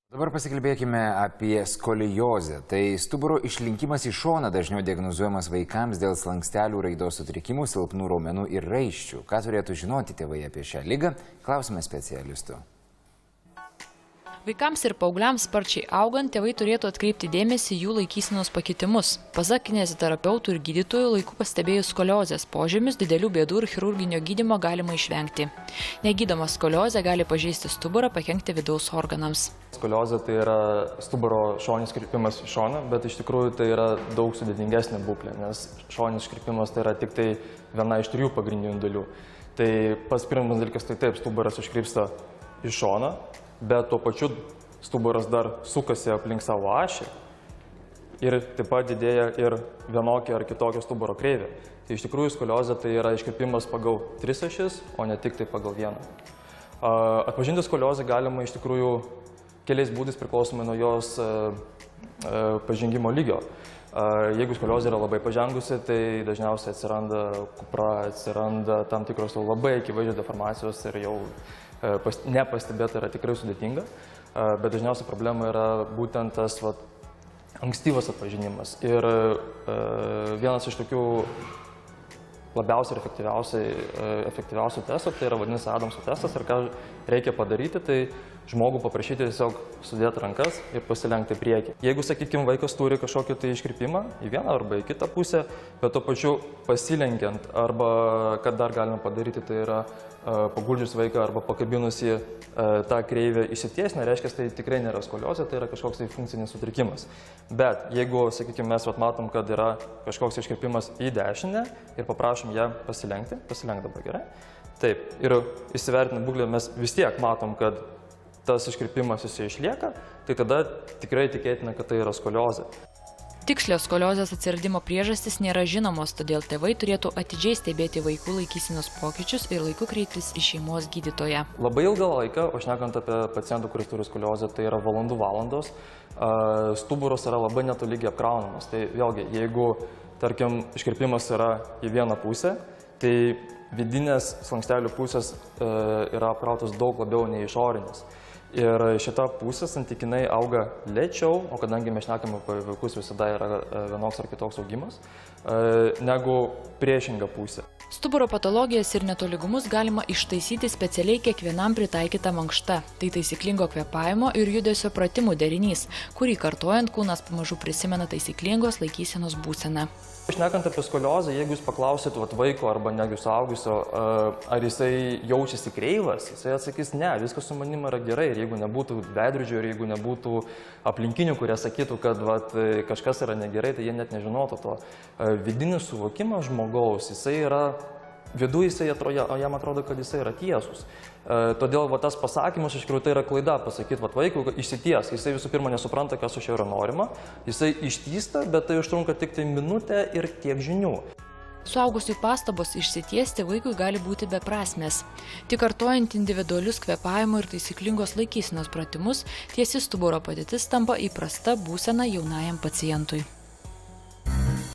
Dabar pasikalbėkime apie skoliozę. Tai stuburo išlinkimas į šoną dažniau diagnozuojamas vaikams dėl slankstelių raidos sutrikimų, silpnų raumenų ir raiščių. Ką turėtų žinoti tėvai apie šią ligą? Klausime specialistų. Vaikams ir paaugliams sparčiai augant, tėvai turėtų atkreipti dėmesį jų laikysenos pakitimus. Pasak kineziterapeutų ir gydytojų, laiku pastebėjus skoliozės požymius, didelių bėdų ir chirurginio gydymo galima išvengti. Negydoma skoliozė gali pažeisti stuburą, pakenkti vidaus organams. Skoliozė tai yra stuburo šoninis krypimas į šoną, bet iš tikrųjų tai yra daug sudėtingesnė būklė, nes šoninis krypimas tai yra tik tai viena iš 3 pagrindinių dalių. Tai pats pirmas dalykas tai taip, stuburas iškrypsta į šoną, bet tuo pačiu stuburas dar sukasi aplink savo ašį ir taip pat didėja ir vienokia ar kitokia stuburo kreivė. Tai iš tikrųjų skoliozė tai yra iškrypimas pagal 3 ašis, o ne tik tai pagal 1. Atpažinti skoliozę galima iš tikrųjų keliais būdais priklausomai nuo jos pažengimo lygio. Jeigu skoliozė yra labai pažengusi, tai dažniausiai atsiranda kupra, atsiranda tam tikros labai akivaizdžios deformacijos ir jau nepastebėta yra tikrai sudėtinga, bet dažniausiai problema yra būtent tas ankstyvas atpažinimas. Ir vienas iš tokių labiausiai ir efektyviausių testų, tai yra vadinasi Adamso testas, ir ką reikia padaryti, tai žmogų paprašyti tiesiog sudėti rankas ir pasilenkti priekį. Jeigu, sakykime, vaikas turi kažkokį tai iškrypimą į vieną arba į kitą pusę, bet tuo pačiu pasilenkiant, arba kad dar galima padaryti, tai yra paguldžius vaiką arba pakabinusi tą kreivę išsitiesnę, reiškia, tai tikrai nėra skoliozė, tai yra kažkoks tai funkcinis sutrikimas. Bet jeigu, sakykime, mes matom, kad yra kažkoks iškrypimas į dešinę ir paprašom ją pasilenkti, pasilenk dabar gerai, taip, ir įsivertinant būklę mes vis tiek matom, kad tas iškrypimas jisai išlieka, tai tada tikrai tikėtina, kad tai yra skoliozė. Tikslios skoliozės atsiradimo priežastys nėra žinomos, todėl tėvai turėtų atidžiai stebėti vaikų laikysenos pokyčius ir laiku kreiptis į šeimos gydytoją. Labai ilgą laiką, o šnekant apie pacientą, kuris turi skoliozę, tai yra valandos, stuburas yra labai netolygiai apkraunamas. Tai vėlgi, jeigu, tarkim, iškrypimas yra į vieną pusę, tai vidinės slankstelių pusės yra apkrautos daug labiau nei išorinės. Ir šita pusė santykinai auga lėčiau, o kadangi mes šnekame apie vaikus, visada yra vienoks ar kitoks augimas, negu priešinga pusė. Stuburo patologijas ir netolygumus galima ištaisyti specialiai kiekvienam pritaikyta mankšta. Tai taisyklingo kvėpavimo ir judesio pratimų derinys, kurį kartojant kūnas pamažu prisimena taisyklingos laikysenos būseną. Šnekant apie skoliozę, jeigu jūs paklausit vaiko arba negi suaugusio, ar jisai jaučiasi kreivas, jisai atsakys, ne, viskas su manim yra gerai. Ir jeigu nebūtų veidrodžių, ir jeigu nebūtų aplinkinių, kurie sakytų, kad kažkas yra negerai, tai jie net nežinotų to. Vidinis suvokimas žmogaus, jisai yra viduje, jam atrodo, kad jisai yra tiesus. Todėl tas pasakymas iš tikrųjų tai yra klaida pasakyti vaikui, išsities. Jisai visų pirma nesupranta, kas iš jo yra norima. Jisai ištįsta, bet tai užtrunka tik tai minutę ir tiek žinių. Suaugusių pastabos išsitiesti vaikui gali būti beprasmės. Tik kartojant individualius kvėpavimo ir taisyklingos laikysenos pratimus, tiesi stuburo padėtis tampa įprasta būsena jaunajam pacientui.